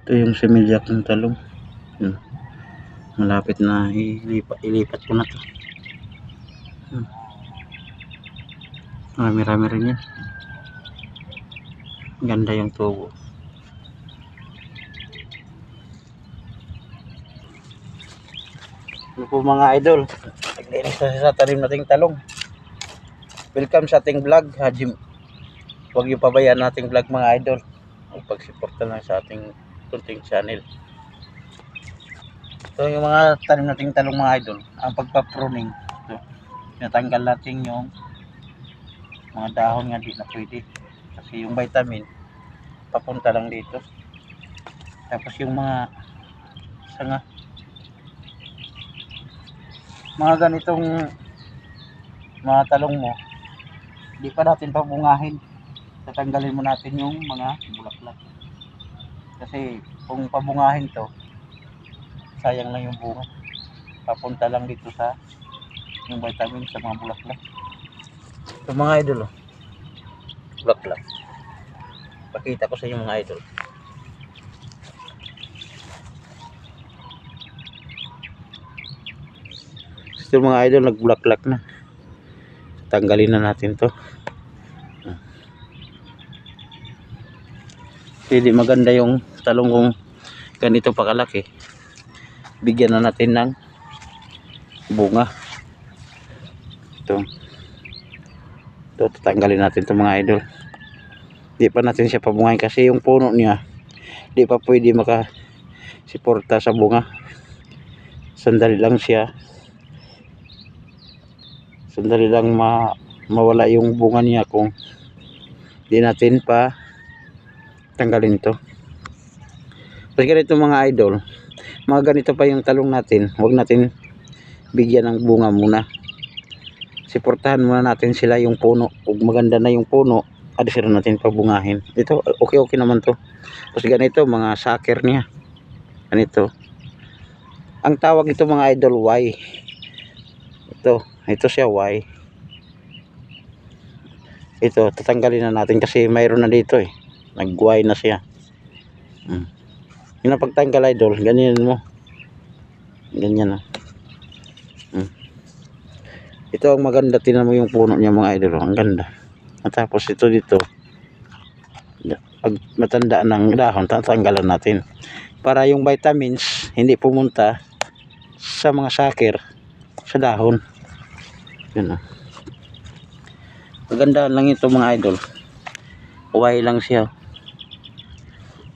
Ito yung similyak ng talong. Yun. Malapit na ilipat ko na to. Marami-rami rin yan. Ganda yung tubo. Ano po mga idol, naglinis na sa tanim nating talong. Welcome sa ating vlog. Huwag yung pabayaan nating vlog mga idol. Pagsuporta lang sa ating kunting channel. So yung mga tanim nating talong mga idol, ang pagpa-pruning, natanggal natin yung mga dahon nga di na pwede. Kasi yung vitamin papunta lang dito. Tapos yung mga sanga, mga ganitong mga talong mo, di pa natin pabungahin. Tatanggalin mo natin yung mga bulaklak. Kasi kung pabungahin to, sayang lang yung bunga. Papunta lang dito sa yung vitamin sa mga bulaklak. So mga idol, bulaklak. Pakita ko sa inyo mga idol. Ito mga idol, nagbulaklak na. Tanggalin na natin to. Hindi maganda yung talong kung ganito pa kalaki. Bigyan na natin ng bunga. Ito, tatanggalin natin ito mga idol. Di pa natin siya pabungahin kasi yung puno niya di pa pwede makasiporta sa bunga. Sandali lang siya. Sandali lang mawala yung bunga niya kung di natin pa tanggalin to. Kasi ganito mga idol, mga ganito pa yung talong natin, huwag natin bigyan ng bunga muna. Siportahan muna natin sila yung puno. Kung maganda na yung puno, sila natin pabungahin. Ito okay naman to. Kasi ganito mga sucker niya. Ganito. Ang tawag ito mga idol, Y. Ito siya Y. Ito tatanggalin na natin kasi mayroon na dito eh. Nag-Y na siya. Yung pagtanggal idol, ganyan mo. Ganyan na. Ito ang maganda, tinan mo yung puno niya mga idol, ang ganda. At tapos ito dito, pag matanda ng dahon, tatanggalan natin. Para yung vitamins hindi pumunta sa mga sucker sa dahon. Yun. Maganda lang ito mga idol. Y lang siya.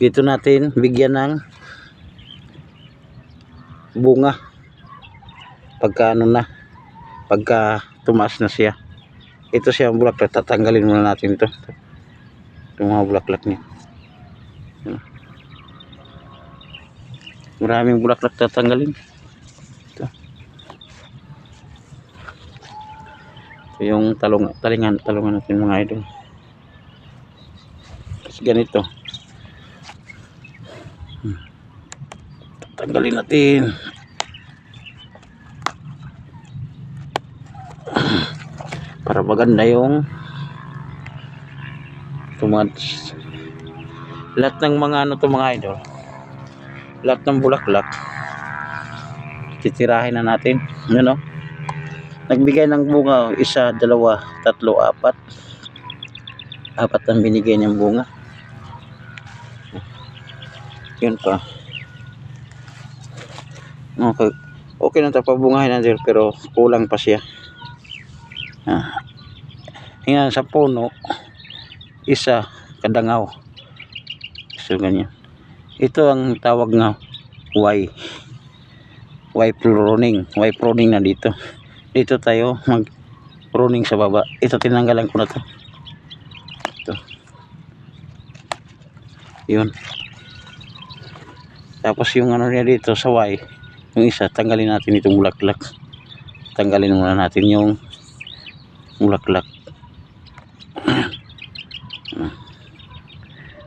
Dito natin bigyan ng bunga pagka pagka tumaas na siya. Ito siya ang bulaklak, tatanggalin muna natin to. Itong mga bulaklak niya. Maraming bulaklak tatanggalin. Ito yung talungan natin mga idol. Kasi ganito. Tanggalin natin. Para maganda yung tumads. Lahat ng mga mga idol. Lahat ng bulaklak titirahin na natin. Ano? Nagbigay ng bunga 1, 2, 3, 4. 4 ang binigay niyang bunga. Yun pa. Okay na ito pabungahin natin pero kulang pa siya. Yan sa puno, 1 kadangaw. So ganyan. Ito ang tawag nga Y pruning na dito. Dito tayo mag pruning sa baba. Ito tinanggalan ko na to. Ito. Yun. Tapos yung ano niya dito sa Y, yung isa, tanggalin natin itong bulaklak. Tanggalin muna natin yung bulaklak.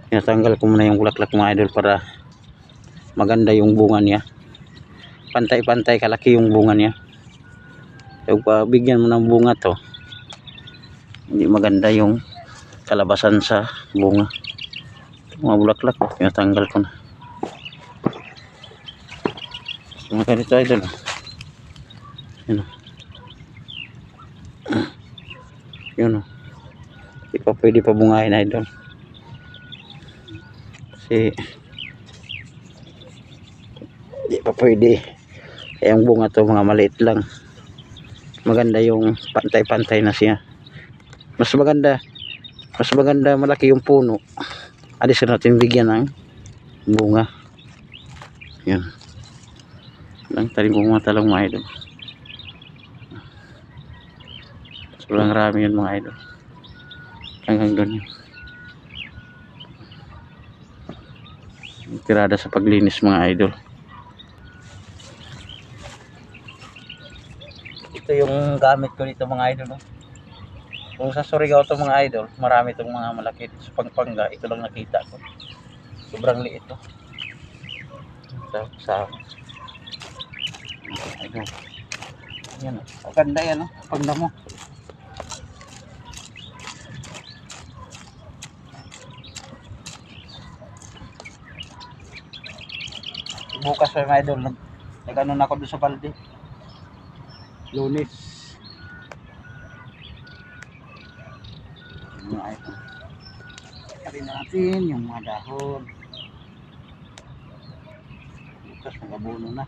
Tinatanggal ko muna yung bulaklak mga idol para maganda yung bunga niya. Pantay-pantay kalaki yung bunga niya. So bigyan mo ng bunga to, hindi maganda yung kalabasan sa bunga. Mga bulaklak, tinatanggal ko na. Mga ganito idol. Yun o. Yun o. Di pa pwede pa bungahin idol. Kasi di pa pwede. Kaya yung bunga to mga maliit lang. Maganda yung pantay-pantay na siya. Mas maganda malaki yung puno. Alis natin bigyan ng bunga. Yan. Lang talim kong mga talong mga idol. Sobrang rami yun mga idol. Hanggang doon yun. Tirada sa paglinis mga idol. Ito yung gamit ko dito mga idol. Kung sa Surigao ito mga idol, marami itong mga malaki. Sa Pampanga, ito lang nakita ko. Sobrang liit to. Sa idol. Yan o. Maganda yan o. Pagda mo. Bukas pa mga idol. Nag-ano na ako doon sa balde. Lunes. Mga idol. Karin natin yung mga dahon. Bukas magabuno na.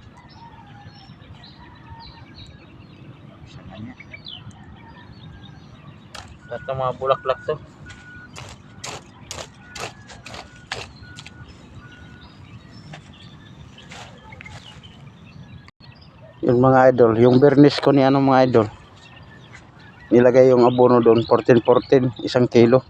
Isa na niya. Ito mga bulaklak to. Yung mga idol, yung bernis ko ni ano mga idol. Nilagay yung abono doon 14-14, 1 kilo.